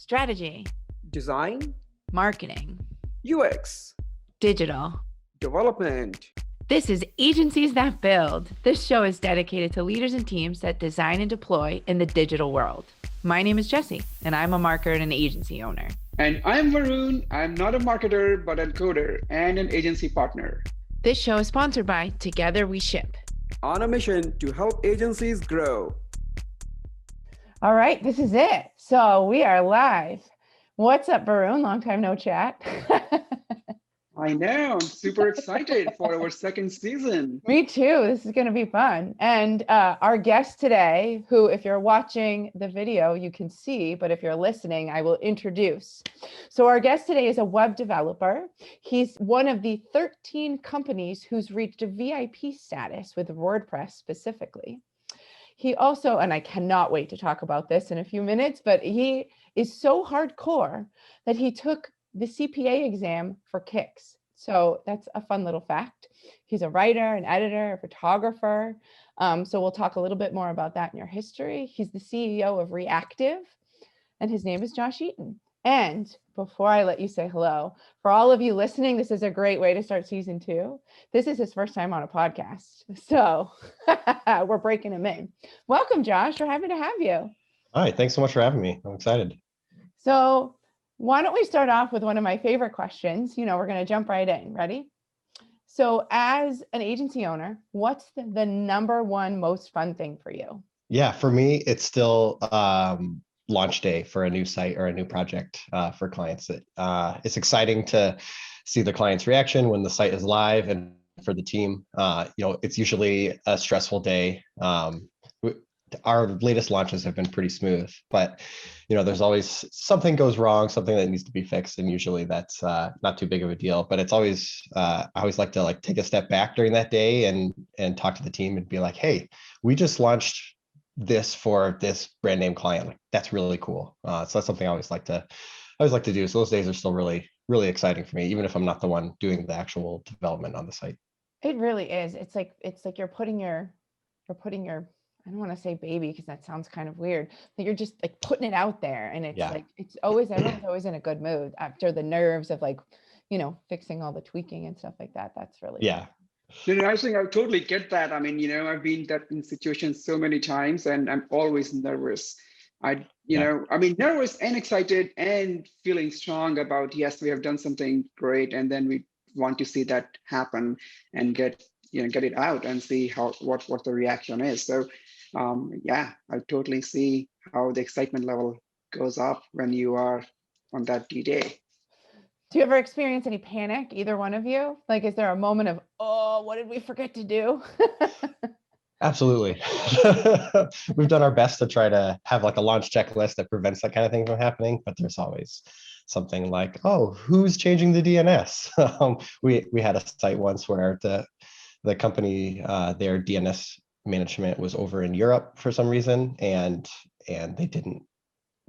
strategy, design, marketing, UX, digital. development. This is Agencies That Build. This show is dedicated to leaders and teams that design and deploy in the digital world. My name is Jessie, and I'm a marketer and an agency owner. And I'm Varun. I'm not a marketer, but a coder and an agency partner. This show is sponsored by Together We Ship. On a mission to help agencies grow. All right, this is it. So we are live. What's up, Varun? Long time no chat. I know. I'm super excited for our second season. Me too. This is going to be fun. And our guest today, who, if you're watching the video, you can see, but if you're listening, I will introduce. So our guest today is a web developer. He's one of the 13 companies who's reached a VIP status with WordPress specifically. He also, and I cannot wait to talk about this in a few minutes, but he is so hardcore that he took the CPA exam for kicks. So that's a fun little fact. He's a writer, an editor, a photographer. So we'll talk a little bit more about that in your history. He's the CEO of Reaktiv, and his name is Josh Eaton. And before I let you say hello, for all of you listening, this is a great way to start season 2. This is his first time on a podcast. So we're breaking him in. Welcome, Josh. We're happy to have you. Hi, thanks so much for having me. I'm excited. So why don't we start off with one of my favorite questions? You know, we're going to jump right in. Ready? So as an agency owner, what's the number one most fun thing for you? Yeah, for me, it's still launch day for a new site or a new project for clients. It's exciting to see the client's reaction when the site is live, and for the team, it's usually a stressful day. Our latest launches have been pretty smooth, but there's always something goes wrong, something that needs to be fixed, and usually that's not too big of a deal. But it's always I always like to take a step back during that day and talk to the team and be like, hey, we just launched this for this brand name client. Like, that's really cool. So that's something I always like to do. So those days are still really, really exciting for me, even if I'm not the one doing the actual development on the site. It really is. It's like you're putting your I don't want to say baby because that sounds kind of weird, but you're just like putting it out there, and it's everyone's always in a good mood after the nerves of fixing all the tweaking and stuff like that. That's really fun. I think I totally get that. I mean, I've been in situations so many times, and I'm always nervous. Nervous and excited and feeling strong about, yes, we have done something great, and then we want to see that happen and get it out and see what the reaction is. So I totally see how the excitement level goes up when you are on that D-Day. Do you ever experience any panic, either one of you? Like, is there a moment of, oh, what did we forget to do? Absolutely. We've done our best to try to have a launch checklist that prevents that kind of thing from happening, but there's always something like, oh, who's changing the DNS? We had a site once where the company, their DNS management was over in Europe for some reason, and they didn't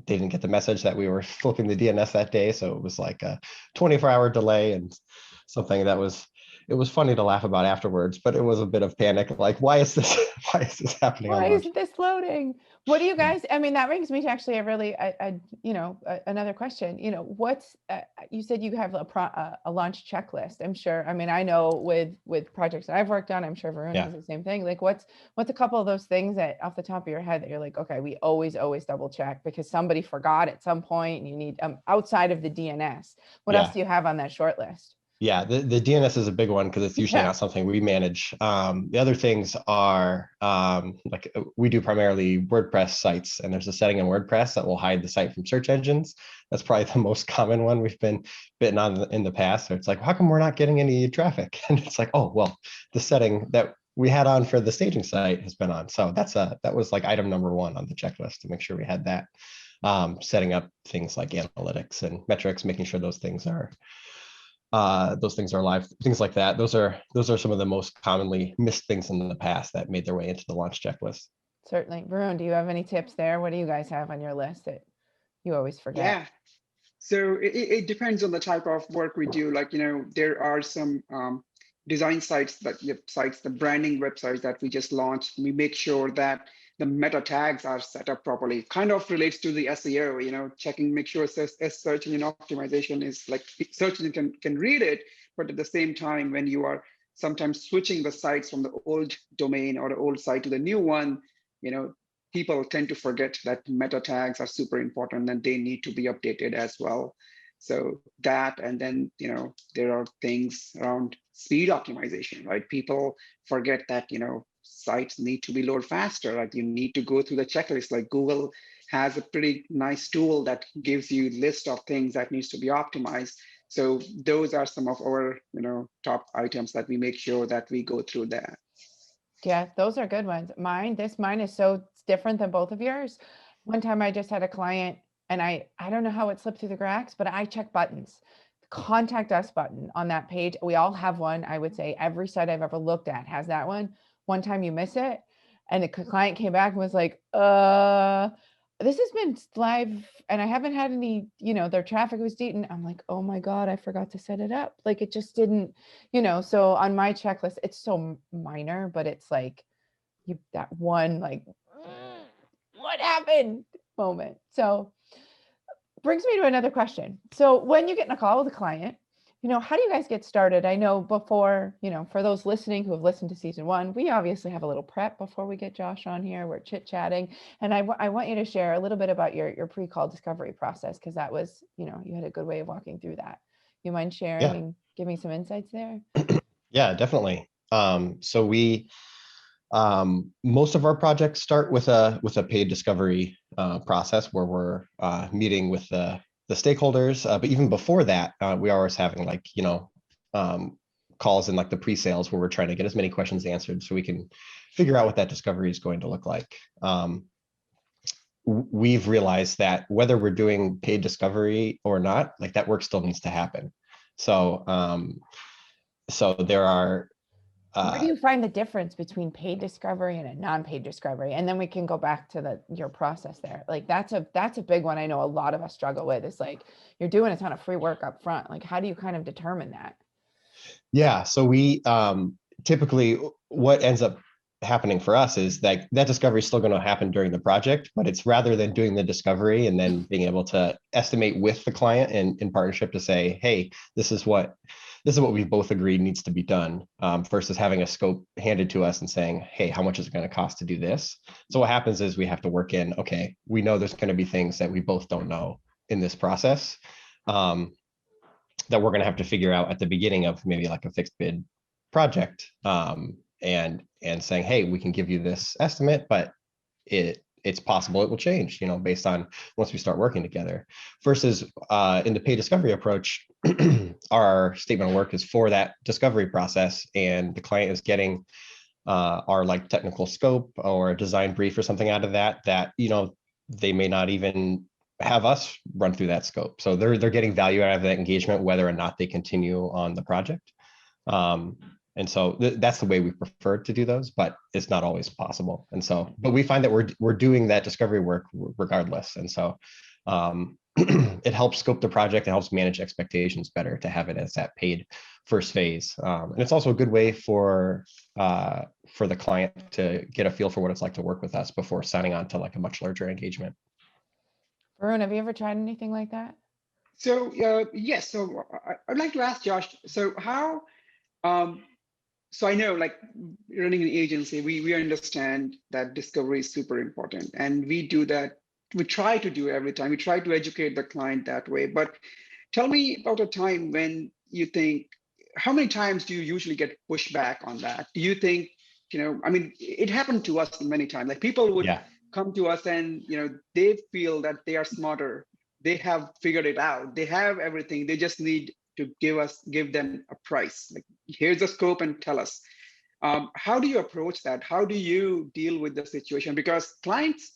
get the message that we were flipping the DNS that day. So it was like a 24-hour delay, and something that it was funny to laugh about afterwards, but it was a bit of panic. Like, why is this happening? Why isn't this loading? What do you guys, that brings me to actually another question. You said you have a launch checklist. I'm sure. I know with projects that I've worked on, I'm sure Varun has the same thing. Like, what's a couple of those things that off the top of your head that you're like, okay, we always double check because somebody forgot at some point and you need outside of the DNS. What else do you have on that short list? Yeah, the DNS is a big one because it's usually not something we manage. The other things are we do primarily WordPress sites, and there's a setting in WordPress that will hide the site from search engines. That's probably the most common one we've been bitten on in the past. So it's like, how come we're not getting any traffic? And it's like, oh, well, the setting that we had on for the staging site has been on. So that was item number 1 on the checklist to make sure we had that. Setting up things like analytics and metrics, making sure those things are live, things like that. Those are some of the most commonly missed things in the past that made their way into the launch checklist. Certainly. Varun, do you have any tips there? What do you guys have on your list that you always forget? Yeah. So it depends on the type of work we do. There are some design sites, the branding websites that we just launched. We make sure that the meta tags are set up properly. Kind of relates to the SEO, checking, make sure search engine optimization is like search engine can read it, but at the same time, when you are sometimes switching the sites from the old domain or the old site to the new one, people tend to forget that meta tags are super important and they need to be updated as well. So that, and then, there are things around speed optimization, right? People forget that, sites need to be load faster. Like you need to go through the checklist. Like Google has a pretty nice tool that gives you a list of things that needs to be optimized. So those are some of our, top items that we make sure that we go through that. Yeah, those are good ones. Mine is so different than both of yours. One time I just had a client and I don't know how it slipped through the cracks, but I check buttons. The contact us button on that page. We all have one. I would say every site I've ever looked at has that one. One time you miss it. And the client came back and was like, this has been live and I haven't had any, their traffic was Eaton. I'm like, oh my God, I forgot to set it up. Like it just didn't, so on my checklist, it's so minor, but it's like that one, like, what happened moment. So brings me to another question. So when you get in a call with a client, how do you guys get started? I know before, for those listening who have listened to season 1, we obviously have a little prep before we get Josh on here. We're chit-chatting. And I want you to share a little bit about your pre-call discovery process, because that was, you had a good way of walking through that. You mind sharing and giving some insights there? Yeah, definitely. So we, most of our projects start with a paid discovery process where we're meeting with the stakeholders. But even before that, we are always having calls in like the pre-sales where we're trying to get as many questions answered so we can figure out what that discovery is going to look like. We've realized that whether we're doing paid discovery or not, like that work still needs to happen. So, so there are. Where do you find the difference between paid discovery and a non-paid discovery? And then we can go back to your process there. Like that's a big one. I know a lot of us struggle with. It's like you're doing a ton of free work up front. Like how do you kind of determine that? Yeah, so we typically what ends up happening for us is that discovery is still going to happen during the project, but it's rather than doing the discovery and then being able to estimate with the client and in partnership to say, hey, this is what we've both agreed needs to be done, versus having a scope handed to us and saying, hey, how much is it going to cost to do this? So what happens is we have to work in, okay, we know there's going to be things that we both don't know in this process, that we're going to have to figure out at the beginning of maybe like a fixed bid project, and saying, hey, we can give you this estimate, but it's possible it will change, based on once we start working together. Versus in the paid discovery approach, our statement of work is for that discovery process, and the client is getting our like technical scope or a design brief or something out of that they may not even have us run through that scope. So they're getting value out of that engagement, whether or not they continue on the project. And so that's the way we prefer to do those, but it's not always possible. And so, but we find that we're doing that discovery work regardless. And so it helps scope the project. It helps manage expectations better to have it as that paid first phase. And it's also a good way for the client to get a feel for what it's like to work with us before signing on to like a much larger engagement. Varun, have you ever tried anything like that? So yes, so I'd like to ask Josh, so how, so I know like running an agency, we understand that discovery is super important, and we do that. We try to do every time. We try to educate the client that way. But tell me about a time when you think, how many times do you usually get pushback on that? Do you think, I mean, it happened to us many times. Like people would come to us and, they feel that they are smarter. They have figured it out. They have everything. They just need to give them a price. Like, here's the scope and tell us. How do you approach that? How do you deal with the situation? Because clients,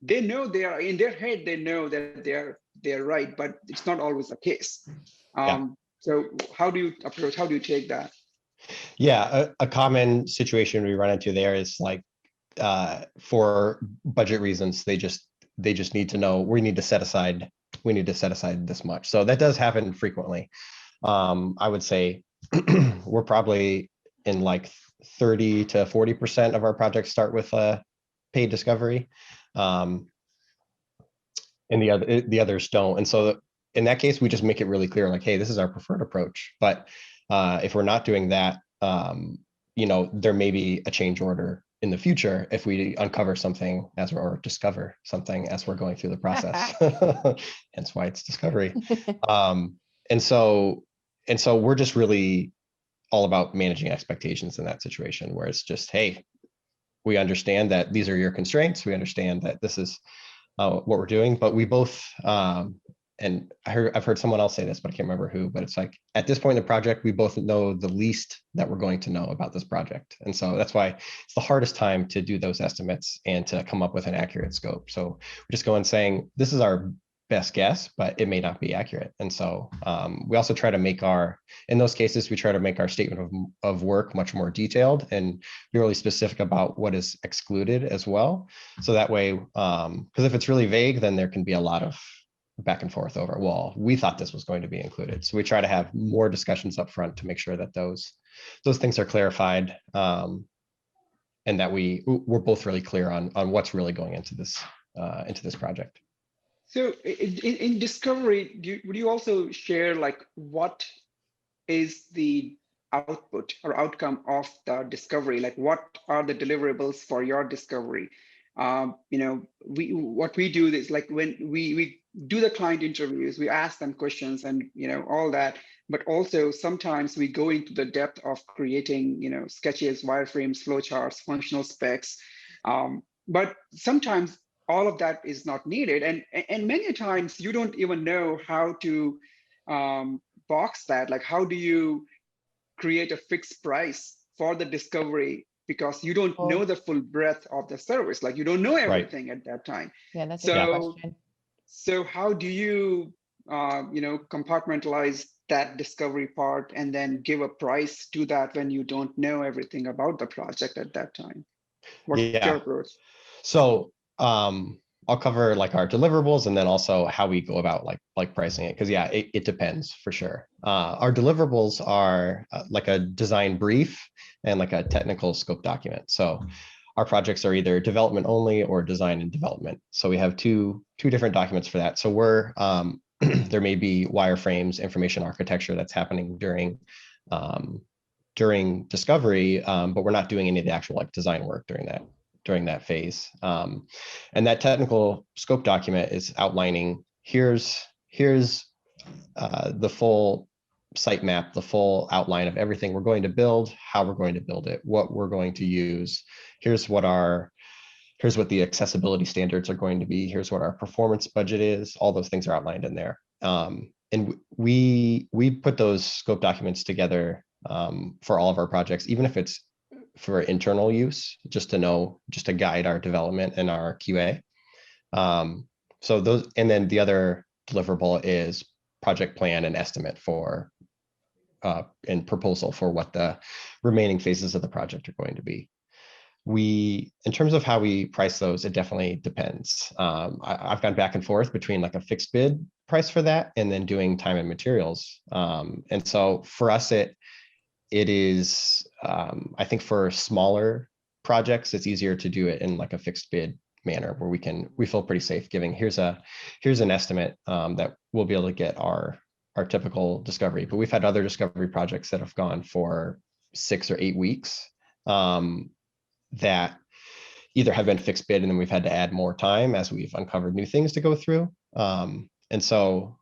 they know they are in their head, they know that they're right, but it's not always the case. So how do you approach, how do you take that? Yeah, a common situation we run into there is like, for budget reasons, they just need to know we need to set aside this much. So that does happen frequently. I would say we're probably in like 30 to 40% of our projects start with a paid discovery, and the others don't. And so in that case, we just make it really clear, like, hey, this is our preferred approach. But if we're not doing that, there may be a change order in the future if we uncover something or discover something as we're going through the process. Hence why it's discovery. And so we're just really all about managing expectations in that situation, where it's just, hey, we understand that these are your constraints. We understand that this is what we're doing, but we both, and I've heard someone else say this, but I can't remember who, but it's like, at this point in the project, we both know the least that we're going to know about this project. And so that's why it's the hardest time to do those estimates and to come up with an accurate scope. So we just go in saying, this is our best guess, but it may not be accurate. And so we also try to make in those cases, we try to make our statement of work much more detailed and be really specific about what is excluded as well. So that way, because if it's really vague, then there can be a lot of back and forth over, well, we thought this was going to be included. So we try to have more discussions up front to make sure that those things are clarified, and that we're both really clear on what's really going into this project. So in discovery, would you also share like what is the output or outcome of the discovery? Like what are the deliverables for your discovery? What we do is like when we do the client interviews, we ask them questions and all that, but also sometimes we go into the depth of creating sketches, wireframes, flowcharts, functional specs, but sometimes all of that is not needed, and many times you don't even know how to box that. Like, how do you create a fixed price for the discovery, because you don't know the full breadth of the service, like you don't know everything at that time. Yeah, that's a good question. So how do you compartmentalize that discovery part and then give a price to that when you don't know everything about the project at that time? What's your approach? So I'll cover like our deliverables and then also how we go about like pricing it, because it depends for sure. Our deliverables are like a design brief and like a technical scope document. So our projects are either development only or design and development. So we have two different documents for that. So we're there may be wireframes, information architecture that's happening during discovery, but we're not doing any of the actual like design work during that phase. And that technical scope document is outlining here's the full site map, the full outline of everything we're going to build, how we're going to build it, what we're going to use. Here's what the accessibility standards are going to be. Here's what our performance budget is. All those things are outlined in there. And we put those scope documents together for all of our projects, even if it's for internal use, just to guide our development and our QA. So those, and then the other deliverable is project plan and estimate for and proposal for what the remaining phases of the project are going to be. In terms of how we price those, it definitely depends. I've gone back and forth between like a fixed bid price for that and then doing time and materials. And so for us, it is, I think for smaller projects, it's easier to do it in like a fixed bid manner where we feel pretty safe giving here's an estimate that we'll be able to get our typical discovery. But we've had other discovery projects that have gone for 6 or 8 weeks that either have been fixed bid and then we've had to add more time as we've uncovered new things to go through. And so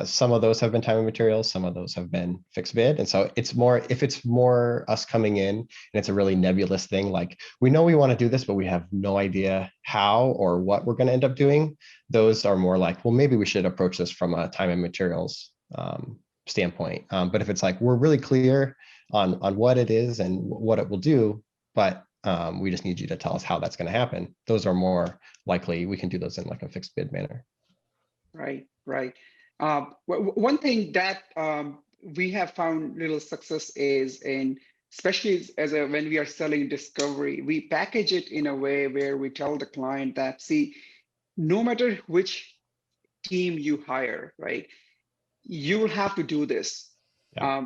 some of those have been time and materials, some of those have been fixed bid. And so if it's more us coming in and it's a really nebulous thing, like we know we want to do this, but we have no idea how or what we're going to end up doing, those are more like, well, maybe we should approach this from a time and materials standpoint. But if it's like, we're really clear on what it is and what it will do, but we just need you to tell us how that's going to happen, those are more likely we can do those in like a fixed bid manner. Right. One thing that we have found little success is especially when we are selling discovery, we package it in a way where we tell the client that, see, no matter which team you hire, right, you will have to do this. Yeah.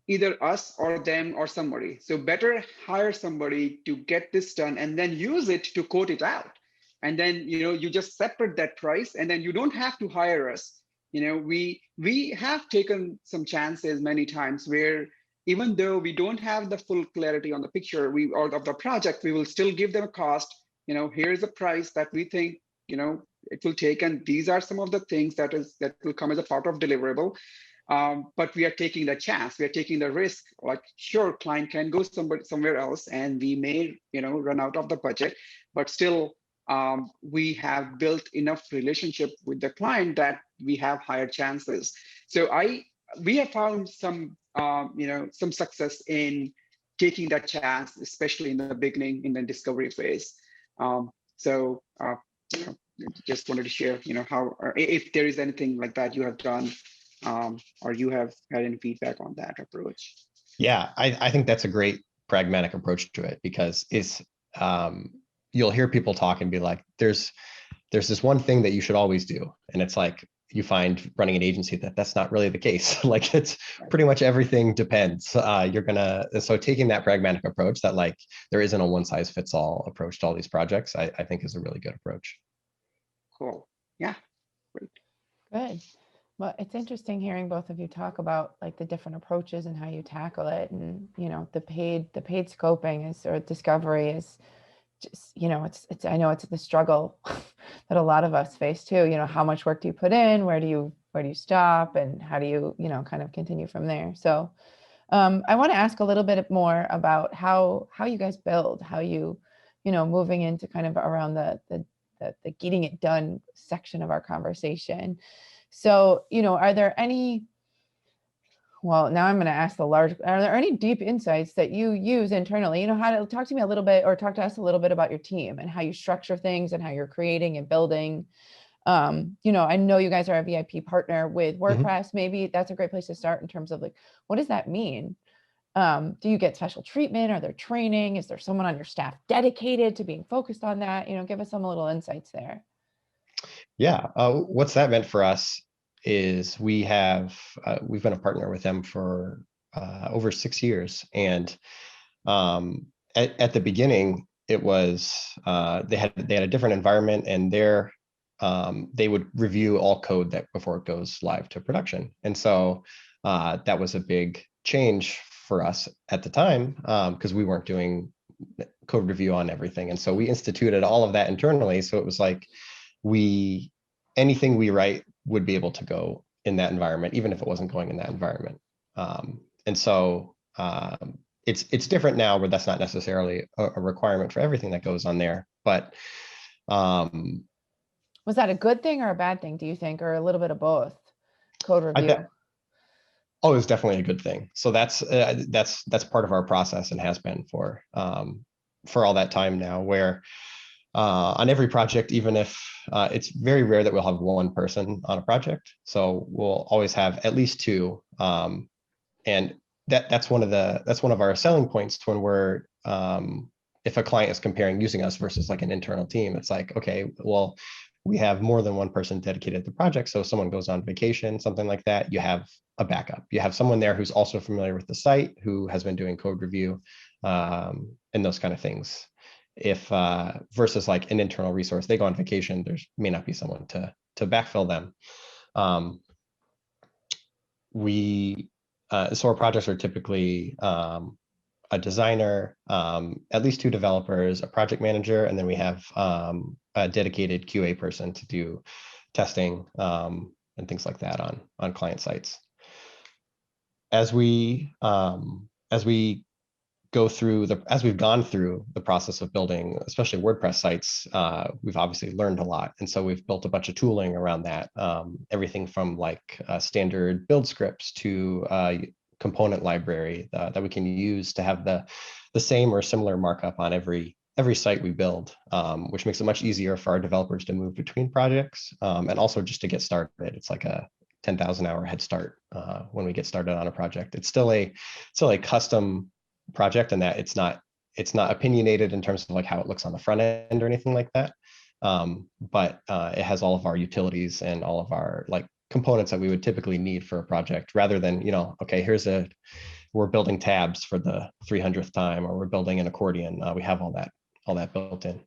either us or them or somebody. So better hire somebody to get this done and then use it to quote it out. And then, you just separate that price, and then you don't have to hire us. We have taken some chances many times where even though we don't have the full clarity on the picture or of the project, we will still give them a cost. Here's a price that we think, it will take, and these are some of the things that will come as a part of deliverable. But we are taking the chance, we are taking the risk. Like, sure, client can go somewhere else, and we may, run out of the budget, but still, we have built enough relationship with the client that we have higher chances. So we have found some, some success in taking that chance, especially in the beginning, in the discovery phase. Just wanted to share, how, if there is anything like that you have done, or you have had any feedback on that approach. Yeah, I think that's a great pragmatic approach to it, because it's you'll hear people talk and be like, there's this one thing that you should always do, and it's like, you find running an agency that's not really the case. Like, it's pretty much everything depends. So taking that pragmatic approach that, like, there isn't a one size fits all approach to all these projects, I think is a really good approach. Cool. Yeah. Great. Good. Well, it's interesting hearing both of you talk about like the different approaches and how you tackle it. And, the paid scoping or discovery is just, it's I know it's the struggle that a lot of us face too. How much work do you put in? Where do you stop? And how do you, kind of continue from there? So I want to ask a little bit more about how you guys build, how you, moving into kind of around the getting it done section of our conversation. So, are there any, well, now I'm going to ask are there any deep insights that you use internally? How to talk to me a little bit, or talk to us a little bit about your team and how you structure things and how you're creating and building. I know you guys are a VIP partner with WordPress. Maybe that's a great place to start in terms of like, what does that mean? Do you get special treatment? Are there training? Is there someone on your staff dedicated to being focused on that? Give us some little insights there. Yeah, what's that meant for us is we've been a partner with them for over 6 years, and at the beginning it was they had a different environment, and they would review all code before it goes live to production, and so that was a big change for us at the time, because we weren't doing code review on everything, and so we instituted all of that internally. So it was like, anything we write would be able to go in that environment, even if it wasn't going in that environment. And so it's different now, where that's not necessarily a requirement for everything that goes on there. But was that a good thing or a bad thing, do you think, or a little bit of both? Code review. Oh, it's definitely a good thing. So that's part of our process, and has been for all that time now, where on every project, even if it's very rare that we'll have one person on a project, so we'll always have at least two, and that's one of our selling points when we're if a client is comparing using us versus like an internal team. It's like, okay, well, we have more than one person dedicated to the project, so if someone goes on vacation, something like that, you have a backup. You have someone there who's also familiar with the site, who has been doing code review, and those kind of things. If versus like an internal resource, they go on vacation, there may not be someone to backfill them. So our projects are typically a designer, at least 2 developers, a project manager, and then we have a dedicated QA person to do testing and things like that on client sites. As we've gone through the process of building, especially WordPress sites, we've obviously learned a lot. And so we've built a bunch of tooling around that, everything from like standard build scripts to component library that we can use to have the same or similar markup on every site we build, which makes it much easier for our developers to move between projects, and also just to get started. It's like a 10,000 hour head start when we get started on a project. It's still a custom project, and that it's not opinionated in terms of like how it looks on the front end or anything like that, but it has all of our utilities and all of our like components that we would typically need for a project, rather than, okay, here's a we're building tabs for the 300th time, or we're building an accordion. We have all that built in.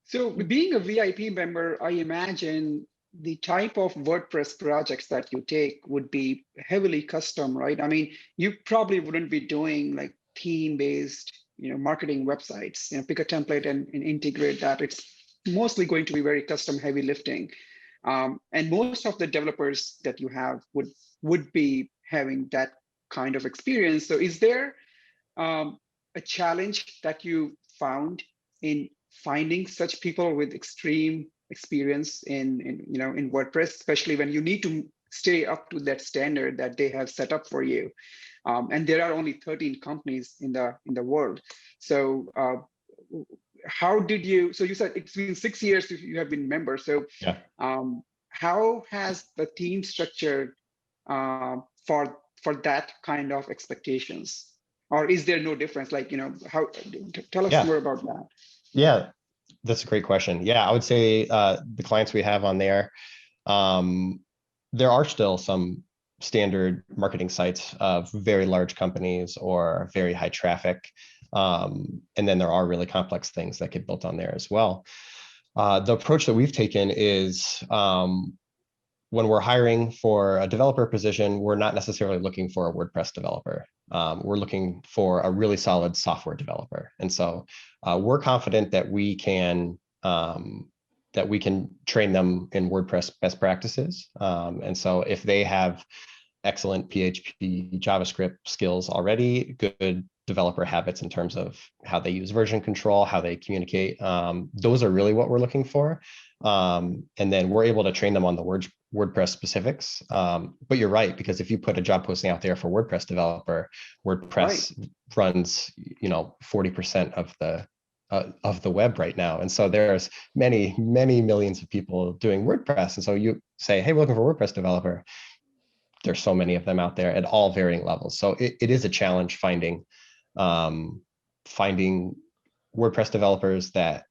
So being a VIP member, I imagine the type of WordPress projects that you take would be heavily custom, right? I mean, you probably wouldn't be doing like theme-based, marketing websites, pick a template and integrate that. It's mostly going to be very custom heavy lifting. And most of the developers that you have would be having that kind of experience. So is there a challenge that you found in finding such people with extreme experience in WordPress, especially when you need to stay up to that standard that they have set up for you? And there are only 13 companies in the world. So how did you? So you said it's been 6 years you have been member. So yeah. How has the team structured for that kind of expectations? Or is there no difference? Like, how? Tell us more about that. Yeah, that's a great question. Yeah, I would say the clients we have on there, there are still some standard marketing sites of very large companies or very high traffic. And then there are really complex things that get built on there as well. The approach that we've taken is when we're hiring for a developer position, we're not necessarily looking for a WordPress developer. We're looking for a really solid software developer. And so we're confident that we can train them in WordPress best practices. And so if they have excellent PHP, JavaScript skills already, good developer habits in terms of how they use version control, how they communicate, those are really what we're looking for. And then we're able to train them on the WordPress specifics. But you're right, because if you put a job posting out there for WordPress developer, WordPress runs 40% of the web right now. And so there's many millions of people doing WordPress. And so you say, hey, we're looking for a WordPress developer. There's so many of them out there at all varying levels. So it is a challenge finding WordPress developers that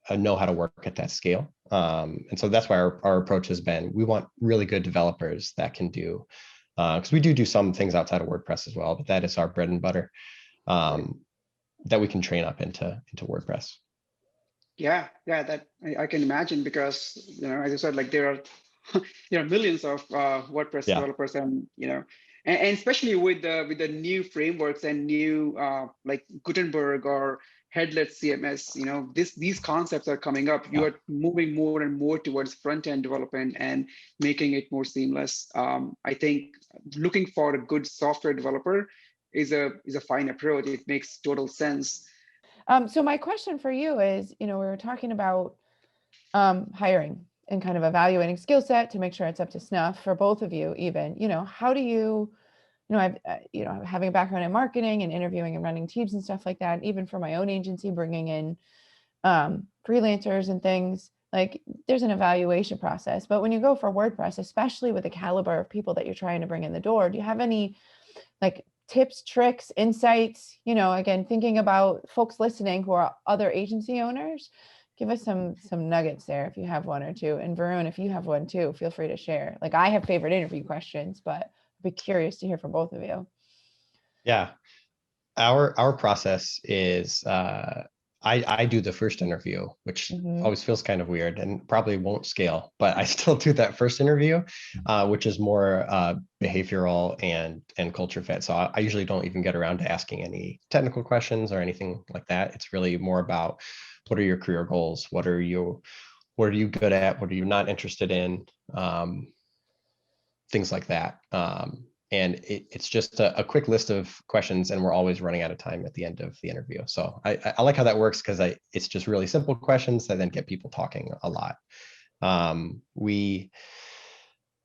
know how to work at that scale. And so that's why our approach has been, we want really good developers that can do, because we do some things outside of WordPress as well, but that is our bread and butter, that we can train up into WordPress. Yeah, that I can imagine, because as you said, like there are millions of WordPress developers, and and especially with the new frameworks and new like Gutenberg or headless CMS, these concepts are coming up. You are moving more and more towards front-end development and making it more seamless. I think looking for a good software developer is a fine approach. It makes total sense. So my question for you is, we were talking about hiring and kind of evaluating skill set to make sure it's up to snuff for both of you. Even, how do you, I've, having a background in marketing and interviewing and running teams and stuff like that, even for my own agency, bringing in freelancers and things, like there's an evaluation process. But when you go for WordPress, especially with the caliber of people that you're trying to bring in the door, do you have any like tips, tricks, insights, again, thinking about folks listening who are other agency owners? Give us some nuggets there if you have one or two. And Varun, if you have one too, feel free to share. Like I have favorite interview questions, but I'd be curious to hear from both of you. Yeah, our process is I do the first interview, which always feels kind of weird and probably won't scale, but I still do that first interview, which is more behavioral and culture fit. So I usually don't even get around to asking any technical questions or anything like that. It's really more about, what are your career goals? What are you good at? What are you not interested in? Things like that. And it's just a quick list of questions, and we're always running out of time at the end of the interview. So I like how that works, because it's just really simple questions that then get people talking a lot. We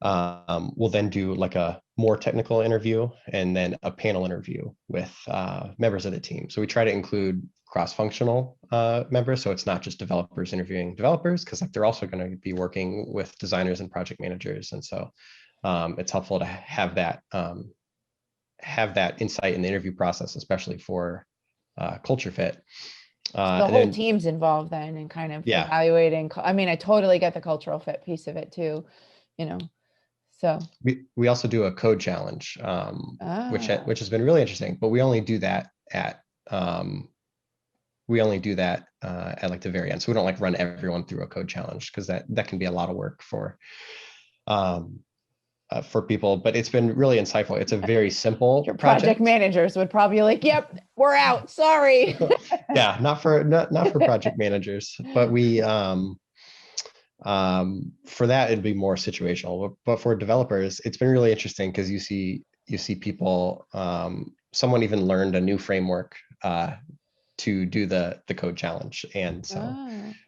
will then do like a more technical interview and then a panel interview with members of the team. So we try to include cross-functional members. So it's not just developers interviewing developers, because they're also going to be working with designers and project managers. And so it's helpful to have that insight in the interview process, especially for culture fit. So the whole team's involved then in kind of evaluating. I mean, I totally get the cultural fit piece of it too, So, We also do a code challenge, which has been really interesting, but we only do that at like the very end. So we don't like run everyone through a code challenge because that can be a lot of work for people, but it's been really insightful. It's a very simple your project managers would probably be like, yep, we're out. Sorry. Yeah, not for project managers, but we for that it'd be more situational. But for developers, it's been really interesting because you see people. Someone even learned a new framework to do the code challenge, and so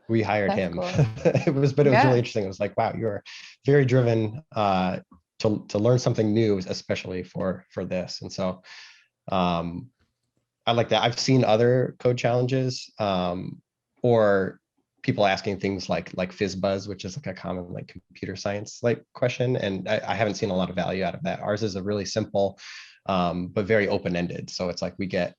we hired him. Cool. It was really interesting. It was like, wow, you're very driven to learn something new, especially for this. And so I like that. I've seen other code challenges or people asking things like FizzBuzz, which is like a common like computer science like question, and I haven't seen a lot of value out of that. Ours is a really simple but very open-ended. So it's like we get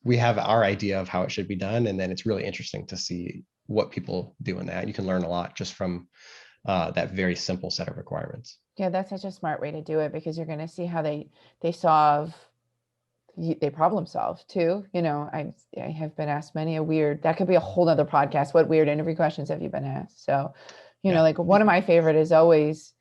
we have our idea of how it should be done, and then it's really interesting to see what people do in that. You can learn a lot just from that very simple set of requirements. Yeah, that's such a smart way to do it, because you're going to see how they problem solve too. You know, I have been asked many a weird, that could be a whole nother podcast. What weird interview questions have you been asked? So, you know, like one of my favorite is always,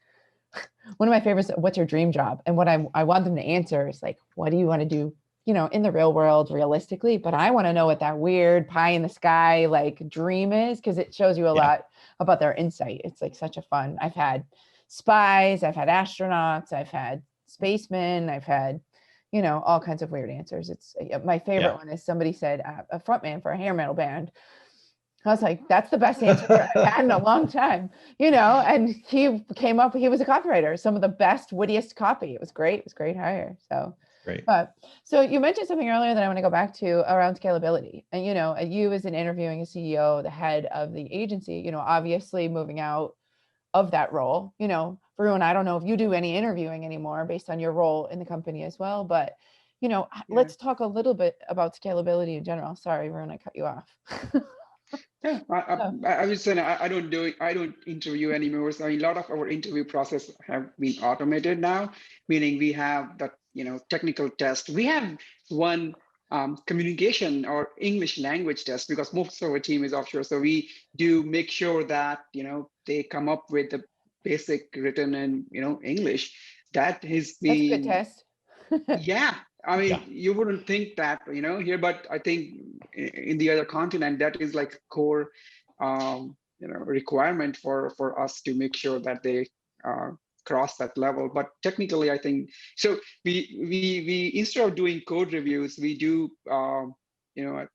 one of my favorites, what's your dream job? And what I want them to answer is like, what do you want to do, you know, in the real world, realistically? But I want to know what that weird pie in the sky like dream is, because it shows you a lot about their insight. It's like such a fun. I've had spies, I've had astronauts, I've had spacemen, I've had, you know, all kinds of weird answers. It's my favorite one is somebody said a frontman for a hair metal band. I was like, that's the best answer I've had in a long time, you know, and he came up, he was a copywriter, some of the best, wittiest copy. It was great. It was a great hire. So great. But so you mentioned something earlier that I want to go back to around scalability. And, you know, you as an interviewing a CEO, the head of the agency, you know, obviously moving out of that role, you know, Varun, I don't know if you do any interviewing anymore based on your role in the company as well, but, you know, let's talk a little bit about scalability in general. Sorry, Varun, I cut you off. Yeah, I was saying I don't interview anymore. So a lot of our interview process have been automated now, meaning we have that, you know, technical test. We have one communication or English language test, because most of our team is offshore. So we do make sure that, you know, they come up with the basic written in, you know, English. That has been, that's a good test. yeah. I mean, you wouldn't think that, you know, here, but I think in the other continent, that is like core, you know, requirement for us to make sure that they cross that level. But technically, I think so. We instead of doing code reviews, we do, you know,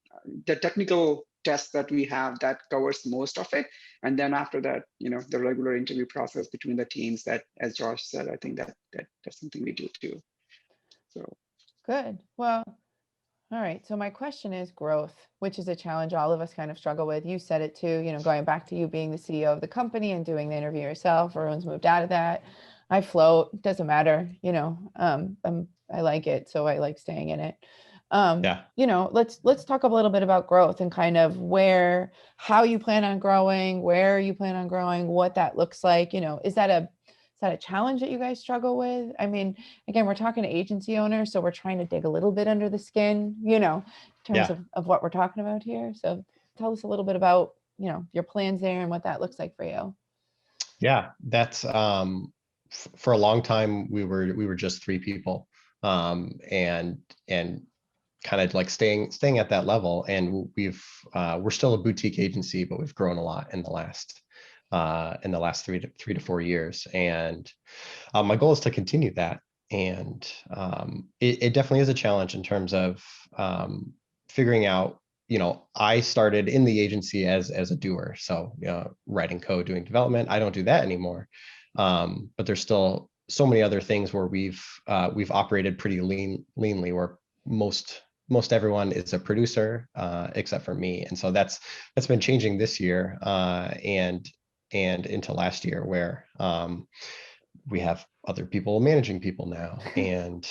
the technical test that we have that covers most of it, and then after that, you know, the regular interview process between the teams. That, as Josh said, I think that's something we do too. So. Good. Well, all right. So my question is growth, which is a challenge all of us kind of struggle with. You said it too, you know, going back to you being the CEO of the company and doing the interview yourself. Everyone's moved out of that. I float, doesn't matter, you know, I like it. So I like staying in it. You know, let's talk a little bit about growth and kind of how you plan on growing, where you plan on growing, what that looks like. You know, is that a challenge that you guys struggle with? I mean, again, we're talking to agency owners, so we're trying to dig a little bit under the skin, you know, in terms of what we're talking about here. So tell us a little bit about, you know, your plans there and what that looks like for you. Yeah, that's for a long time we were just 3 people, and kind of like staying at that level. And we're still a boutique agency, but we've grown a lot in the last 3 to 4 years. And my goal is to continue that. And it definitely is a challenge in terms of figuring out, you know, I started in the agency as a doer. So, you know, writing code, doing development, I don't do that anymore. But there's still so many other things where we've operated pretty leanly, where most everyone is a producer, except for me. And so that's been changing this year, and into last year, where we have other people managing people now, and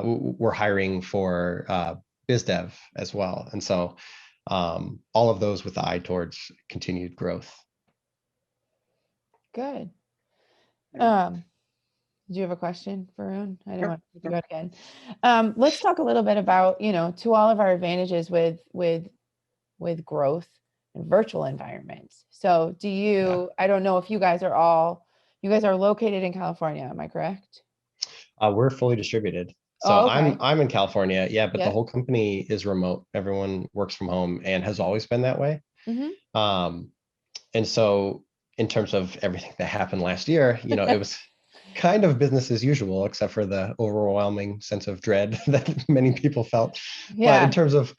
we're hiring for biz dev as well. And so all of those with the eye towards continued growth. Good. Yeah. Do you have a question, Varun? I didn't Yep, want to yep. go again. Let's talk a little bit about, to all of our advantages with growth and virtual environments. So I don't know if you guys are located in California, am I correct? We're fully distributed. So Oh, okay. I'm in California, yeah, but the Yeah. whole company is remote. Everyone works from home and has always been that way. Mm-hmm. And so in terms of everything that happened last year, it was kind of business as usual, except for the overwhelming sense of dread that many people felt. But in Yeah. terms of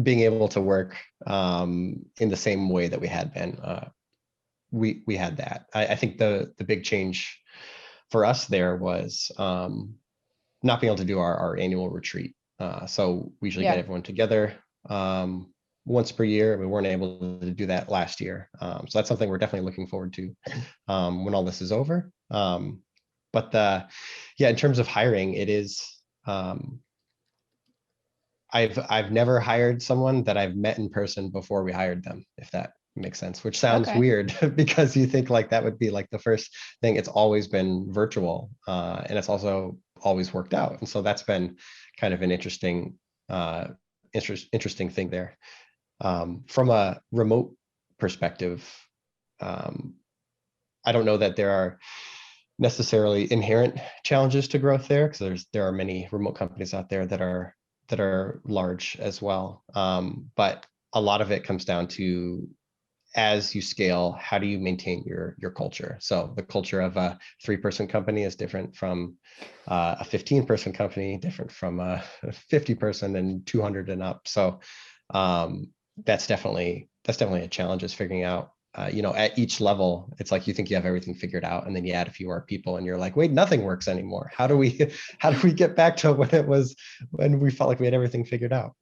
being able to work in the same way that we had been, we had that. I think the big change for us there was not being able to do our annual retreat. So we usually get Yeah. everyone together once per year. We weren't able to do that last year. So that's something we're definitely looking forward to when all this is over. But in terms of hiring, it is, I've never hired someone that I've met in person before we hired them, if that makes sense, which sounds Okay. weird because you think like that would be like the first thing. It's always been virtual, and it's also always worked out. And so that's been kind of an interesting thing there. From a remote perspective, I don't know that there are necessarily inherent challenges to growth there, because there are many remote companies out there that are large as well. But a lot of it comes down to, as you scale, how do you maintain your culture? So the culture of a 3-person company is different from a 15-person company, different from a 50-person and 200 and up. So that's definitely a challenge, is figuring out, at each level, it's like you think you have everything figured out, and then you add a few more people and you're like, wait, nothing works anymore. How do we get back to when it was, when we felt like we had everything figured out?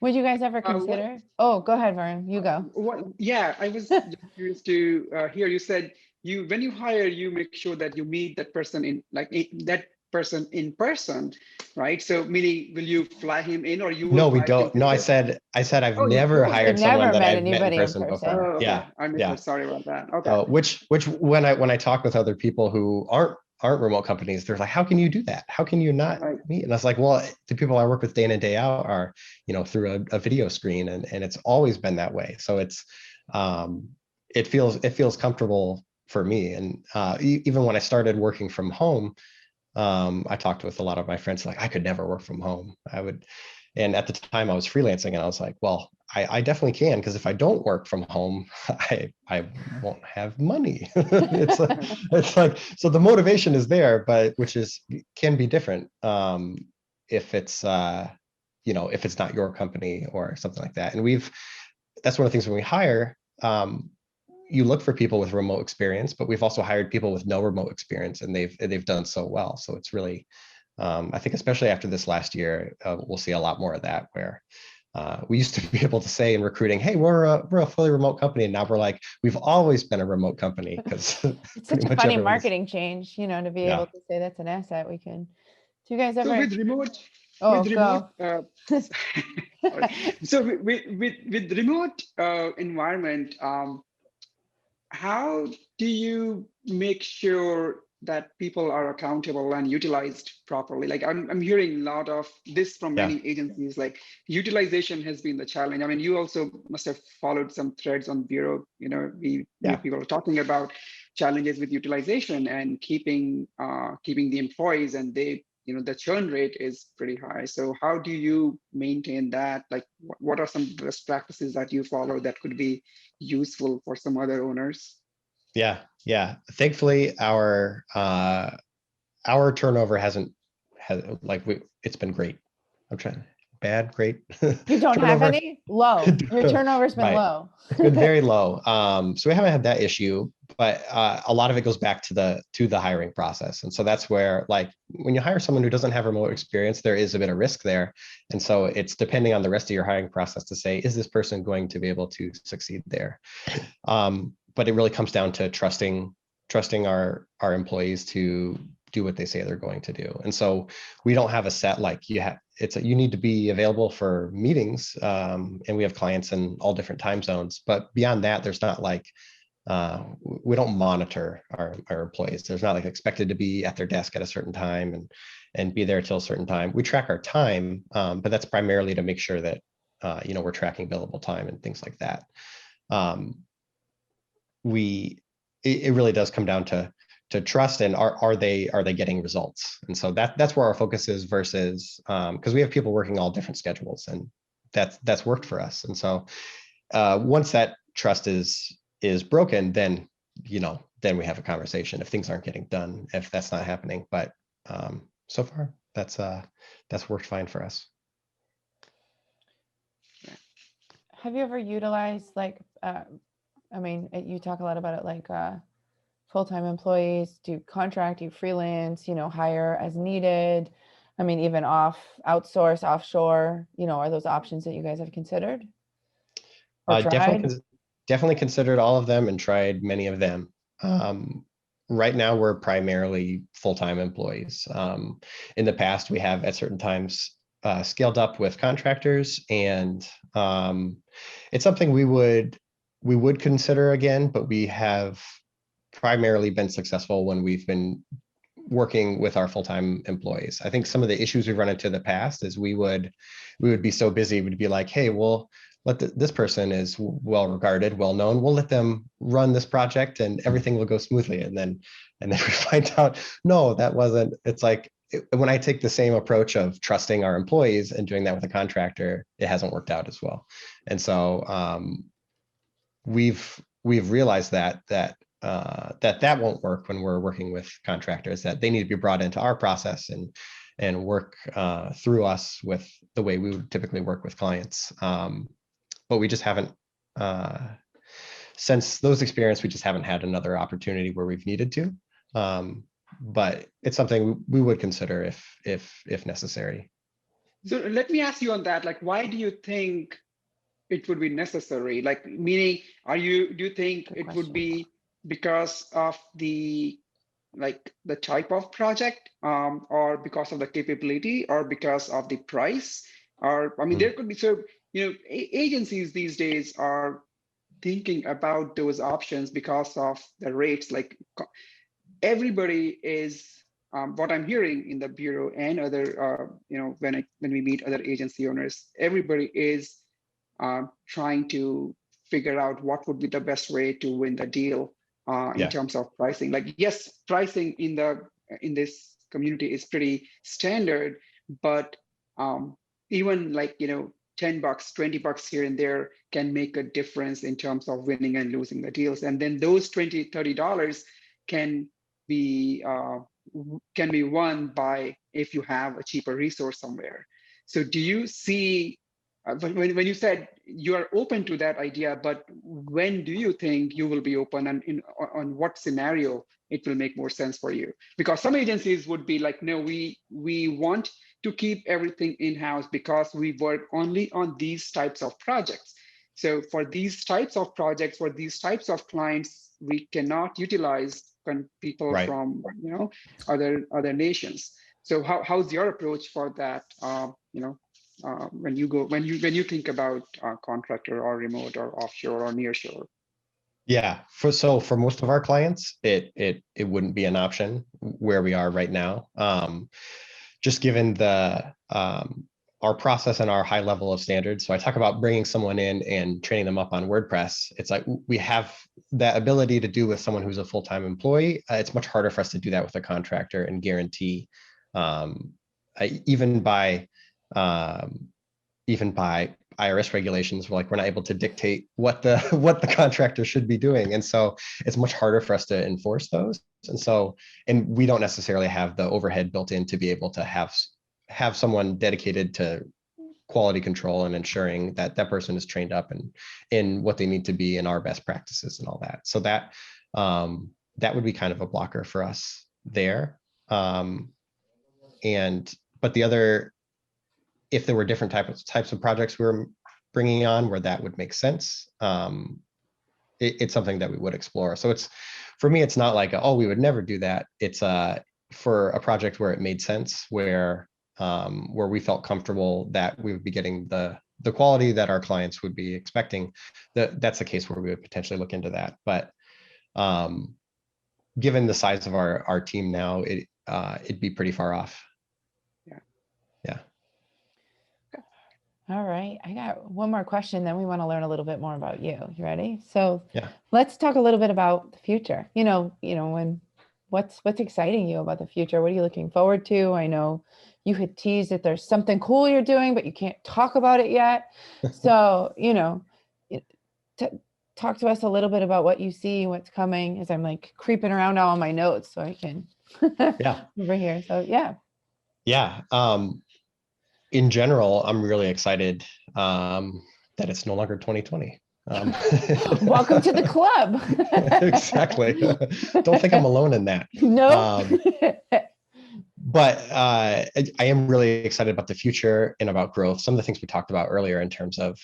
Would you guys ever What, consider? Oh, go ahead, Varun. You go. yeah, I was just curious to hear, you said when you hire, you make sure that you meet that person in person, right? So meaning, will you fly him in, or you will No, we fly him don't. to No, I the? said I've Oh, you never don't. You've hired someone never that met I've met in anybody in person person. before. Oh, okay. Yeah, I missed yeah. it. Sorry about that. Okay. Which when I talk with other people who aren't remote companies, they're like, how can you do that? How can you not Right. meet? And I was like, well, the people I work with day in and day out are, through a video screen, and it's always been that way. So it's it feels comfortable for me. And even when I started working from home, I talked with a lot of my friends, like, I could never work from home. And at the time I was freelancing, and I was like, well, I definitely can, because if I don't work from home, I won't have money. it's like, so the motivation is there, but can be different if it's if it's not your company or something like that. And that's one of the things when we hire, you look for people with remote experience, but we've also hired people with no remote experience, and they've done so well. So it's really, I think, especially after this last year, we'll see a lot more of that, where we used to be able to say in recruiting, hey, we're a fully remote company. And now we're like, we've always been a remote company, because It's such a funny marketing change, to be able to say that's an asset we can. Do you guys So ever? with remote, Oh, go. sorry. So with remote environment, how do you make sure that people are accountable and utilized properly? Like I'm hearing a lot of this from Yeah. many agencies, like utilization has been the challenge. I mean, you also must have followed some threads on Bureau, people are talking about challenges with utilization and keeping the employees, and the churn rate is pretty high. So how do you maintain that? Like what are some best practices that you follow that could be useful for some other owners? Yeah. Thankfully, our turnover it's been great. I'm trying. Bad, great. You don't have Turnover. any? Low. Your turnover's been Right. low. It's been very low. So we haven't had that issue, but a lot of it goes back to the hiring process. And so that's where, like, when you hire someone who doesn't have remote experience, there is a bit of risk there. And so it's depending on the rest of your hiring process to say, is this person going to be able to succeed there? But it really comes down to trusting our employees to do what they say they're going to do. And so we don't have a set, like you need to be available for meetings. And we have clients in all different time zones, but beyond that, there's not like, we don't monitor our employees. There's not like expected to be at their desk at a certain time and be there till a certain time. We track our time, but that's primarily to make sure that, we're tracking billable time and things like that. It really does come down to trust, and are they getting results? And so that's where our focus is versus, because we have people working all different schedules, and that's worked for us. And so once that trust is broken, then then we have a conversation if things aren't getting done, if that's not happening. But so far that's worked fine for us. Have you ever utilized you talk a lot about it, like full-time employees, do contract, do freelance, hire as needed. Even outsource, offshore, are those options that you guys have considered? Or tried? Definitely considered all of them and tried many of them. Right now, we're primarily full-time employees. In the past, we have at certain times scaled up with contractors, and it's something we would consider again, but we have primarily been successful when we've been working with our full-time employees. I think some of the issues we've run into in the past is we would be so busy, we'd be like, hey, well, this person is well regarded, well known, we'll let them run this project and everything will go smoothly. And then we find out, no, that wasn't. It's like, when I take the same approach of trusting our employees and doing that with a contractor, it hasn't worked out as well. And so we've realized that won't work when we're working with contractors, that they need to be brought into our process and work through us with the way we would typically work with clients. But we just haven't, since those experiences, we just haven't had another opportunity where we've needed to. But it's something we would consider if necessary. So let me ask you on that, like, why do you think it would be necessary? Like, meaning, do you think it would be because of the type of project, or because of the capability, or because of the price? Or, there could be, so, agencies these days are thinking about those options because of the rates. Like, everybody is, what I'm hearing in the bureau and other, when we meet other agency owners, everybody is trying to figure out what would be the best way to win the deal in terms of pricing. Like, yes, pricing in this community is pretty standard, but even like, $10, $20 here and there can make a difference in terms of winning and losing the deals. And then those $20, $30 can be won by if you have a cheaper resource somewhere. So do you see, when you said you are open to that idea, but when do you think you will be open, and on what scenario it will make more sense for you? Because some agencies would be like, no, we want to keep everything in-house because we work only on these types of projects. So for these types of projects, for these types of clients, we cannot utilize people from other nations. So how's your approach for that? When you think about contractor or remote or offshore or nearshore? Yeah, for most of our clients, it wouldn't be an option where we are right now. Just given our process and our high level of standards. So I talk about bringing someone in and training them up on WordPress. It's like we have that ability to do with someone who's a full-time employee. It's much harder for us to do that with a contractor and guarantee, even by IRS regulations, we're not able to dictate what the contractor should be doing. And so it's much harder for us to enforce those. And we don't necessarily have the overhead built in to be able to have someone dedicated to quality control and ensuring that that person is trained up and in what they need to be in our best practices and all that. So that would be kind of a blocker for us there. But the other, if there were different types of projects we were bringing on where that would make sense, it's something that we would explore. So for me, it's not like, oh, we would never do that. It's for a project where it made sense, where we felt comfortable that we would be getting the quality that our clients would be expecting, that's the case where we would potentially look into that. But given the size of our team now, it'd be pretty far off. Yeah. Yeah. All right. I got one more question, then we want to learn a little bit more about you. You ready? So Yeah. let's talk a little bit about the future. What's exciting you about the future? What are you looking forward to? I know you had teased that there's something cool you're doing, but you can't talk about it yet. So, talk to us a little bit about what you see, what's coming, as I'm like creeping around all my notes so I can over here. So yeah. Yeah. In general, I'm really excited that it's no longer 2020. Welcome to the club. Exactly. Don't think I'm alone in that. No. But I am really excited about the future and about growth. Some of the things we talked about earlier in terms of,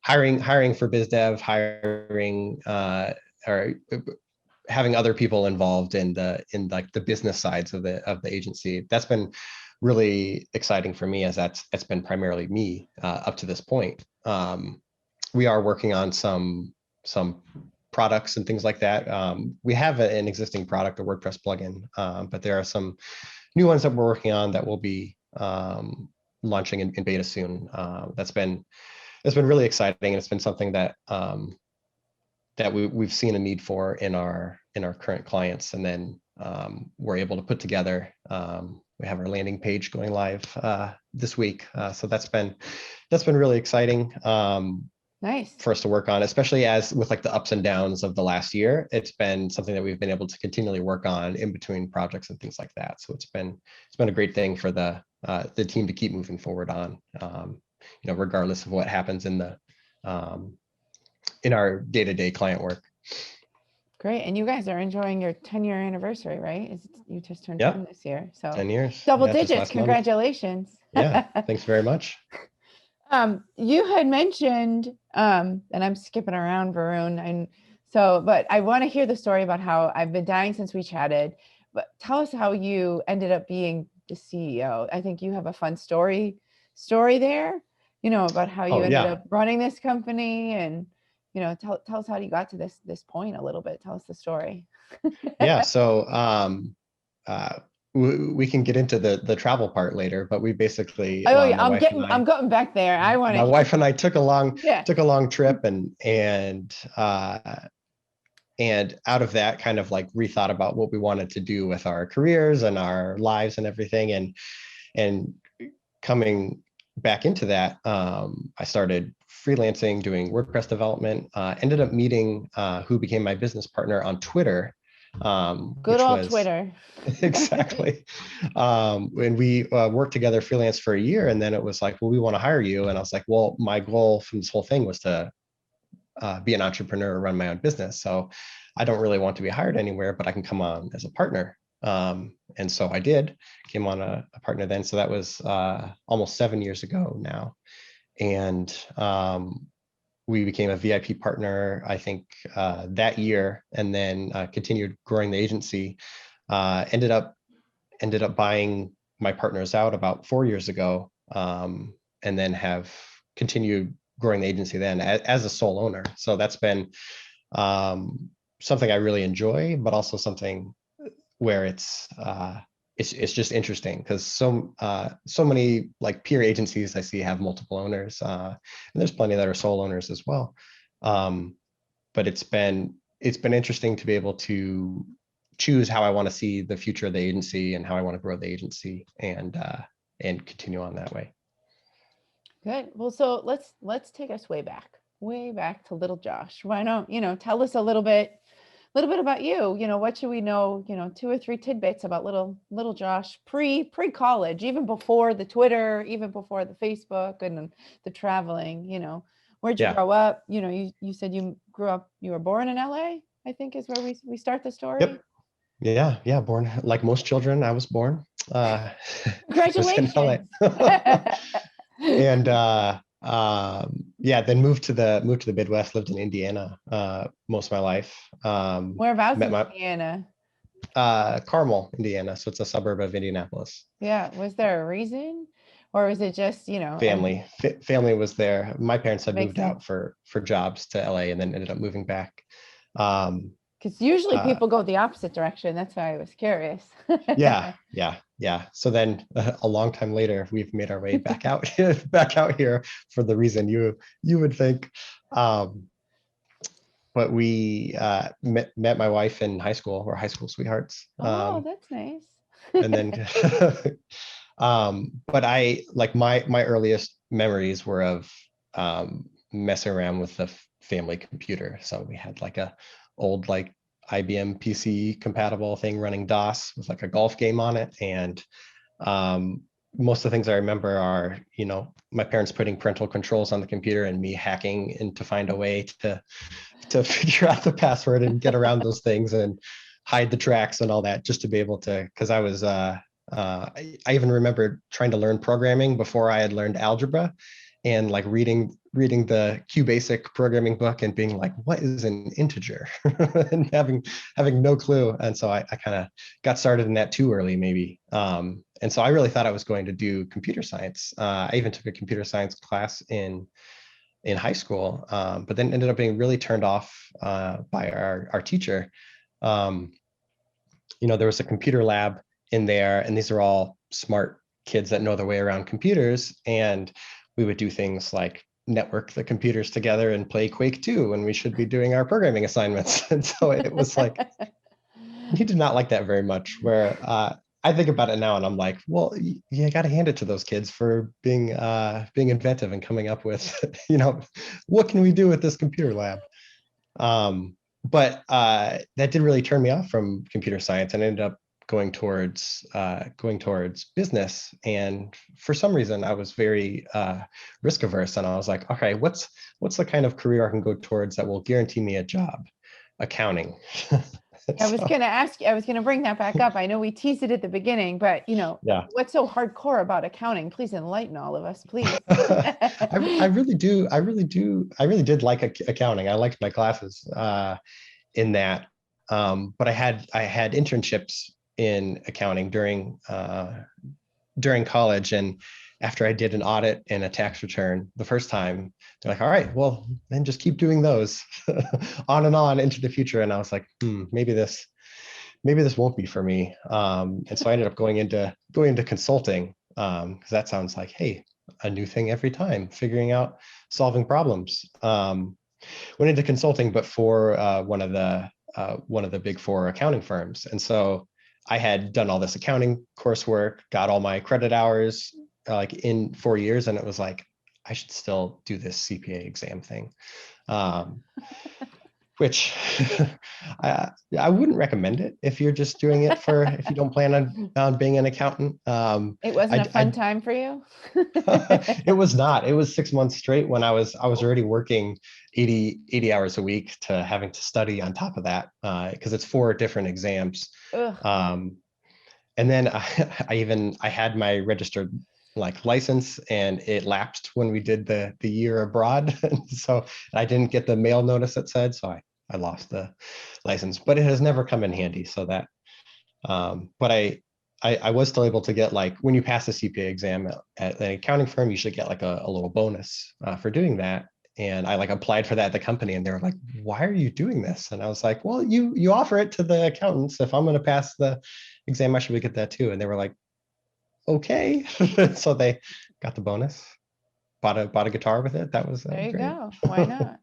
hiring for biz dev, hiring or having other people involved in the business sides of the agency. That's been really exciting for me, as it's been primarily me up to this point. We are working on some products and things like that. We have an existing product, a WordPress plugin, but there are some new ones that we're working on that will be launching in beta soon. It's been really exciting, and it's been something that we've seen a need for in our current clients, and then we're able to put together. We have our landing page going live this week, so that's been really exciting. Nice for us to work on, especially as with like the ups and downs of the last year. It's been something that we've been able to continually work on in between projects and things like that. So it's been a great thing for the team to keep moving forward on, regardless of what happens in our day-to-day client work. Great. And you guys are enjoying your 10-year anniversary, right? You just turned 10 this year. So 10 years. Double digits. Congratulations. Yeah, thanks very much. You had mentioned, and I'm skipping around, Varun, but I want to hear the story about how I've been dying since we chatted, but tell us how you ended up being the CEO. I think you have a fun story there, about how you ended up running this company, and, tell us how you got to this point a little bit. Tell us the story. Yeah. So, we can get into the travel part later, but we basically. I'm going back there. My wife and I took a long trip, and out of that, kind of like rethought about what we wanted to do with our careers and our lives and everything, and coming back into that, I started freelancing, doing WordPress development. Ended up meeting who became my business partner on Twitter. Good old Twitter. Exactly. And we worked together freelance for a year, and then it was like, well, we want to hire you. And I was like, well, my goal from this whole thing was to be an entrepreneur, run my own business. So I don't really want to be hired anywhere, but I can come on as a partner. And so I came on a partner then. So that was almost 7 years ago now. And we became a VIP partner, I think, that year, and then continued growing the agency. Ended up buying my partners out about 4 years ago, and then have continued growing the agency then as a sole owner. So that's been something I really enjoy, but also something where it's just interesting, because so many like peer agencies I see have multiple owners, and there's plenty that are sole owners as well. But it's been interesting to be able to choose how I want to see the future of the agency and how I want to grow the agency, and continue on that way. Good. Well, so let's take us way back to little Josh. Why don't, tell us a little bit about you. What should we know, 2 or 3 tidbits about little Josh pre-college, even before the Twitter, even before the Facebook and the traveling, where'd you grow up? You said you grew up, you were born in LA, I think is where we start the story. Yep. Yeah. Born like most children, I was born. Congratulations. And then moved to the Midwest, lived in Indiana most of my life. Whereabouts in Indiana? Carmel, Indiana. So it's a suburb of Indianapolis. Yeah. Was there a reason, or was it just, Family was there. My parents had makes moved out sense? for jobs to LA and then ended up moving back. Um, Because usually uh, people go the opposite direction. That's why I was curious. yeah. So then a long time later, we've made our way back out back out here for the reason you would think. Um, but we met my wife in high school. We're high school sweethearts. Oh, that's nice. And then but I like my earliest memories were of messing around with the family computer. So we had like a old like IBM PC compatible thing running DOS with like a golf game on it. And most of the things I remember are, my parents putting parental controls on the computer and me hacking and to find a way to figure out the password and get around those things and hide the tracks and all that, just to be able to, because I was I even remember trying to learn programming before I had learned algebra, and like reading the QBasic programming book and being like, what is an integer? And having no clue. And so I kind of got started in that too early, maybe. And so I really thought I was going to do computer science. I even took a computer science class in high school, but then ended up being really turned off by our teacher. There was a computer lab in there, and these are all smart kids that know their way around computers. And we would do things like network the computers together and play Quake 2 when we should be doing our programming assignments. And so it was like, he did not like that very much, where I think about it now and I'm like, well, you got to hand it to those kids for being inventive and coming up with, what can we do with this computer lab? But that didn't really turn me off from computer science, and I ended up going towards business. And for some reason, I was very risk averse, and I was like, okay, what's the kind of career I can go towards that will guarantee me a job? Accounting. I was going to ask you, I was going to bring that back up. I know we teased it at the beginning, but Yeah. what's so hardcore about accounting? Please enlighten all of us, please. I really did like accounting. I liked my classes in that. But I had internships in accounting during college, and after I did an audit and a tax return the first time, they're like, all right, well, then just keep doing those on and on into the future. And I was like, maybe this won't be for me. And so I ended up going into consulting, because that sounds like, hey, a new thing every time, figuring out solving problems. Went into consulting, but for one of the big four accounting firms. And so I had done all this accounting coursework, got all my credit hours like in 4 years, and it was like, I should still do this CPA exam thing, which I wouldn't recommend it if you're just doing it if you don't plan on being an accountant. It wasn't a fun time for you? It was not. It was 6 months straight when I was already working 80 hours a week to having to study on top of that, because it's 4 different exams. And then I had my registered license, and it lapsed when we did the year abroad. So I didn't get the mail notice that said, so I lost the license, but it has never come in handy. So that, but I was still able to get, when you pass the CPA exam at an accounting firm, you should get a little bonus for doing that. And I applied for that at the company, and they were like, why are you doing this? And I was like, well, you offer it to the accountants. If I'm going to pass the exam, I should get that too. And they were like, okay. So they got the bonus, bought a guitar with it. That was there you great. go. Why not?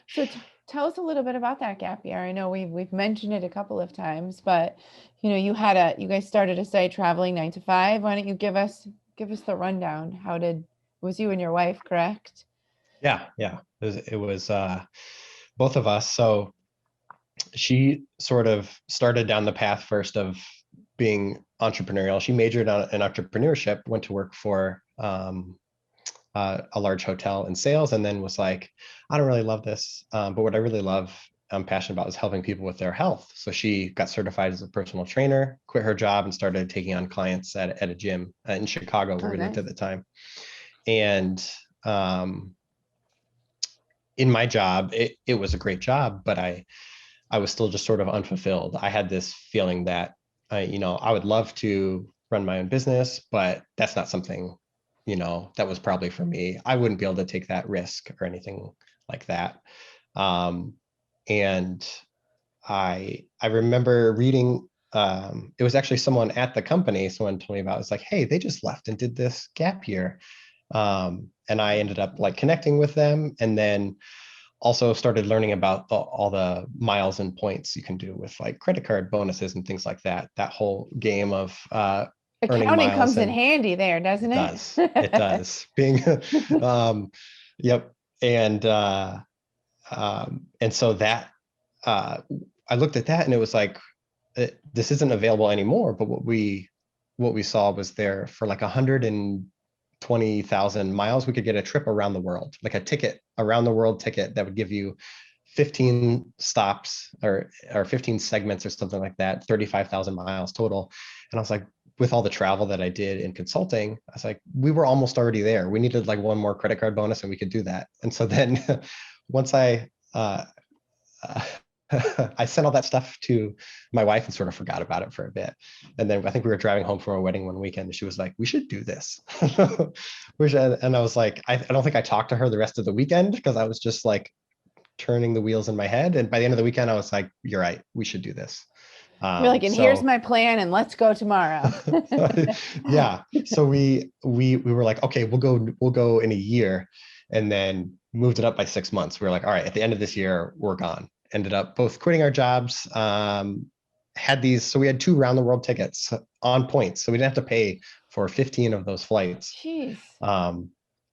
So tell us a little bit about that gap year. I know we've mentioned it a couple of times, but you guys started a site traveling 9 to 5. Why don't you give us the rundown? Was you and your wife, correct? Yeah. It was both of us. So she sort of started down the path first of being entrepreneurial. She majored in entrepreneurship, went to work for a large hotel in sales, and then was like, I don't really love this, but what I really love, I'm passionate about, is helping people with their health. So she got certified as a personal trainer, quit her job, and started taking on clients at a gym in Chicago, where we lived at the time. And in my job, it was a great job, but I I was still just sort of unfulfilled. I had this feeling that, I would love to run my own business, but that's not something, that was probably for me. I wouldn't be able to take that risk or anything like that. And I remember reading, it was actually someone at the company, someone told me about it. It's like, hey, they just left and did this gap year. And I ended up like connecting with them, and then also started learning about all the miles and points you can do with like credit card bonuses and things like that. That whole game of earning Accounting miles. comes in handy there, doesn't it? It does. Being, yep. And so that I looked at that and it was like, this isn't available anymore. But what we saw was there for like 120,000 miles, we could get a trip around the world, like a ticket around the world ticket that would give you 15 stops or 15 segments or something like that, 35,000 miles total. And I was like, with all the travel that I did in consulting, I was like, we were almost already there. We needed like one more credit card bonus and we could do that. And so then once I sent all that stuff to my wife and sort of forgot about it for a bit. And then I think we were driving home from a wedding one weekend and she was like, we should do this. And I was like, I don't think I talked to her the rest of the weekend because I was just like turning the wheels in my head. And by the end of the weekend, I was like, you're right, we should do this. You're like, and here's my plan and let's go tomorrow. Yeah. So we were like, okay, we'll go in a year, and then moved it up by 6 months. We were like, all right, at the end of this year, we're gone. Ended up both quitting our jobs, had these, so we had 2 round the world tickets on points. So we didn't have to pay for 15 of those flights. Jeez.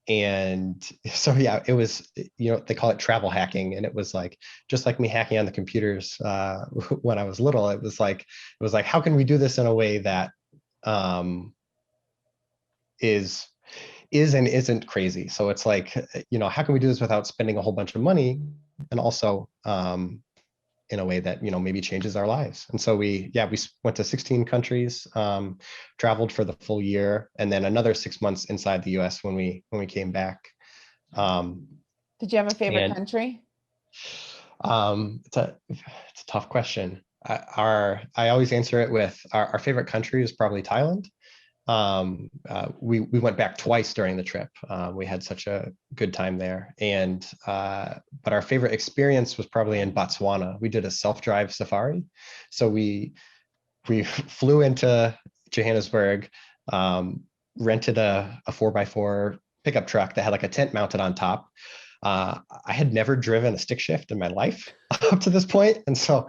And so, yeah, it was, they call it travel hacking. And it was like, just like me hacking on the computers when I was little, it was like, how can we do this in a way that is and isn't crazy? So it's like, how can we do this without spending a whole bunch of money, and also in a way that maybe changes our lives? And so we went to 16 countries, traveled for the full year, and then another 6 months inside the US when we came back. Did you have a favorite country? It's a tough question. I always answer it with our favorite country is probably Thailand. We went back twice during the trip. We had such a good time there, and but our favorite experience was probably in Botswana. We did a self-drive safari. So we flew into Johannesburg, rented a 4x4 pickup truck that had like a tent mounted on top. I had never driven a stick shift in my life up to this point. And so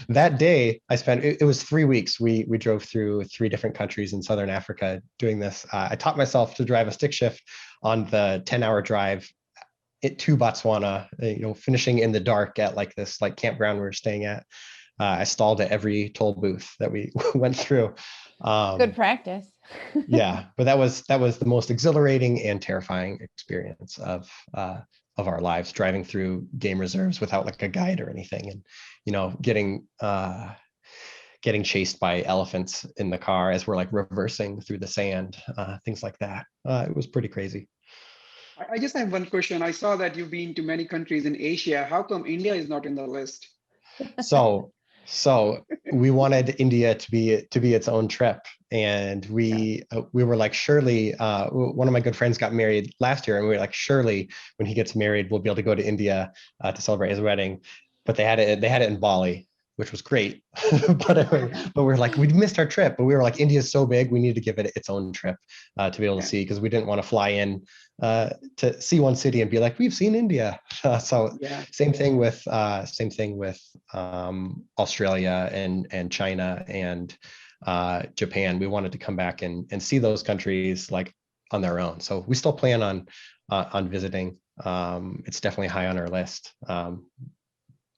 that day I spent, it was 3 weeks. We drove through 3 different countries in Southern Africa doing this. I taught myself to drive a stick shift on the 10-hour drive to Botswana, finishing in the dark at like this like campground we were staying at. I stalled at every toll booth that we went through. Good practice. Yeah, but that was the most exhilarating and terrifying experience of our lives, driving through game reserves without like a guide or anything, and getting chased by elephants in the car as we're like reversing through the sand, things like that. It was pretty crazy. I just have one question. I saw that you've been to many countries in Asia. How come India is not in the list? So we wanted India to be its own trip, and we were like, surely, one of my good friends got married last year, and we were like, surely when he gets married, we'll be able to go to India to celebrate his wedding. But they had it in Bali, which was great. but we're like, we missed our trip. But we were like, India's so big, we need to give it its own trip to be able to see, because we didn't want to fly in to see one city and be like, we've seen India. Same thing with Australia and China and Japan. We wanted to come back and see those countries like on their own. So we still plan on visiting. It's definitely high on our list.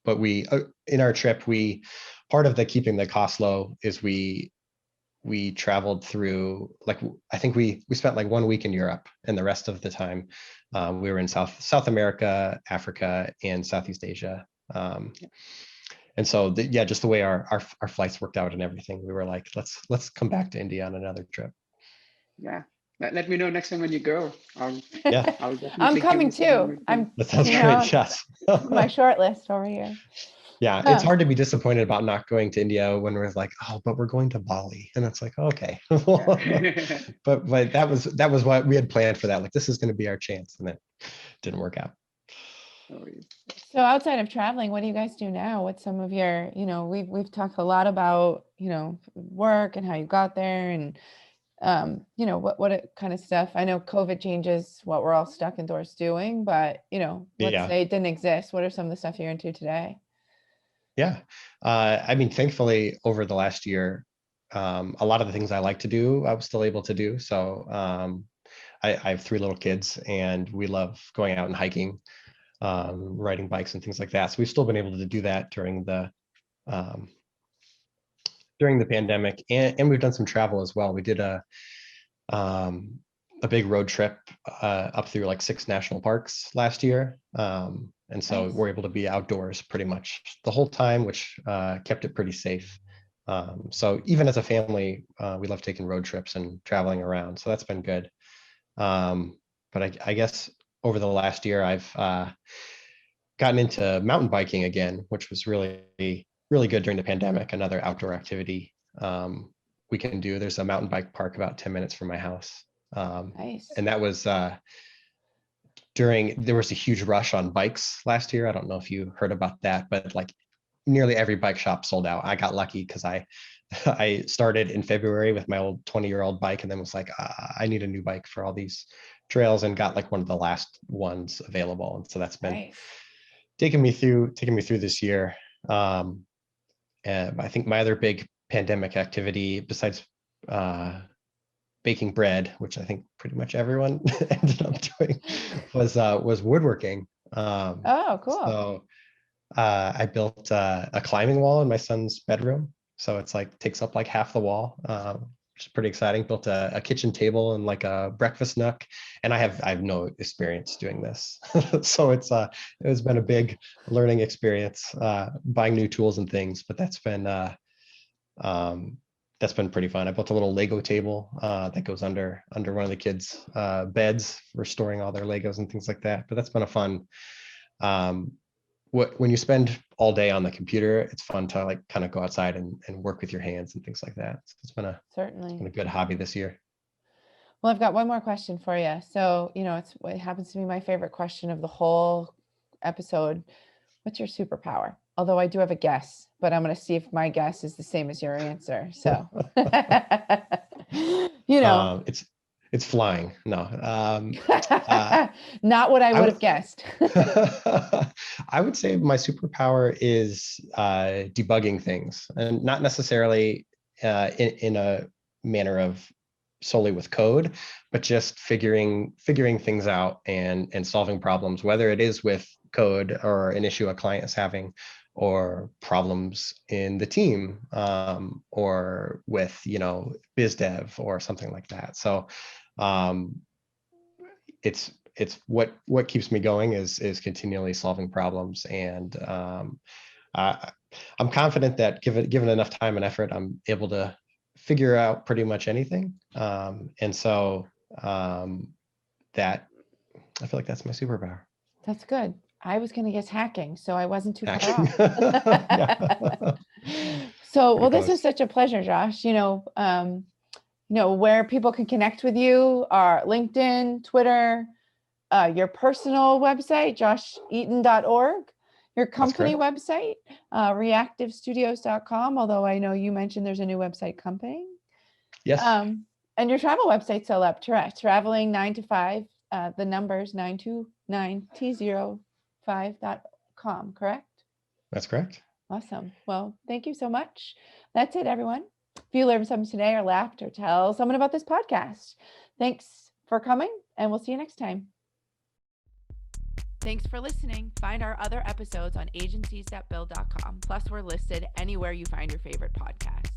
But in our trip, part of the keeping the cost low is we traveled through, like, I think we spent like 1 week in Europe, and the rest of the time we were in South America, Africa, and Southeast Asia. And so just the way our flights worked out and everything, we were like, let's come back to India on another trip. Yeah. Let me know next time when you go. I'm coming too. That sounds great. Yes. My short list over here. Yeah, it's hard to be disappointed about not going to India when we're like, oh, but we're going to Bali, and it's like, okay, but that was what we had planned for that. Like, this is going to be our chance, and it didn't work out. So outside of traveling, what do you guys do now? What's some of your, we've talked a lot about, work and how you got there and, what kind of stuff. I know COVID changes what we're all stuck indoors doing, but, let's Yeah. say it didn't exist. What are some of the stuff you're into today? Yeah. I mean, thankfully, over the last year, a lot of the things I like to do, I was still able to do. So I have 3 little kids, and we love going out and hiking, riding bikes and things like that. So we've still been able to do that during the pandemic, and we've done some travel as well. We did a big road trip up through like 6 national parks last year. And so Nice. we're able to be outdoors pretty much the whole time, which kept it pretty safe. So even as a family, we love taking road trips and traveling around. So that's been good. But I guess over the last year, I've gotten into mountain biking again, which was really, really good during the pandemic. Another outdoor activity we can do. There's a mountain bike park about 10 minutes from my house. Nice. And that was there was a huge rush on bikes last year. I don't know if you heard about that, but like nearly every bike shop sold out. I got lucky because I started in February with my old 20-year-old bike, and then was like, I need a new bike for all these trails, and got like one of the last ones available. And so that's been Nice. taking me through this year. And I think my other big pandemic activity, besides baking bread, which I think pretty much everyone ended up doing, was woodworking. Oh, cool. So I built a climbing wall in my son's bedroom. So it's like takes up like half the wall, which is pretty exciting. Built a kitchen table and like a breakfast nook. And I have no experience doing this. So it has been a big learning experience, buying new tools and things, but that's been pretty fun. I built a little Lego table that goes under one of the kids' beds for storing all their Legos and things like that. But that's been a fun. When you spend all day on the computer, it's fun to like kind of go outside and work with your hands and things like that. So it's been a good hobby this year. Well, I've got one more question for you. So, it happens to be my favorite question of the whole episode. What's your superpower? Although I do have a guess, but I'm going to see if my guess is the same as your answer. So, it's flying. No, not what I would have guessed. I would say my superpower is debugging things, and not necessarily in a manner of solely with code, but just figuring things out and solving problems, whether it is with code or an issue a client is having, or problems in the team, or with biz dev or something like that. So it's what keeps me going is continually solving problems, and I'm confident that given enough time and effort, I'm able to figure out pretty much anything. And so that I feel like that's my superpower. That's good. I was going to guess hacking, so I wasn't too far Hacking. off. So, well, this is such a pleasure, Josh. Where people can connect with you are LinkedIn, Twitter, your personal website, josheaton.org, your company website, reaktivstudios.com, although I know you mentioned there's a new website coming. Yes. And your travel website's still up, traveling 9 to 5, the numbers 929t05.com, correct? That's correct. Awesome. Well, thank you so much. That's it, everyone. If you learned something today or laughed, or tell someone about this podcast, thanks for coming, and we'll see you next time. Thanks for listening. Find our other episodes on agenciesthatbuild.com. Plus, we're listed anywhere you find your favorite podcast.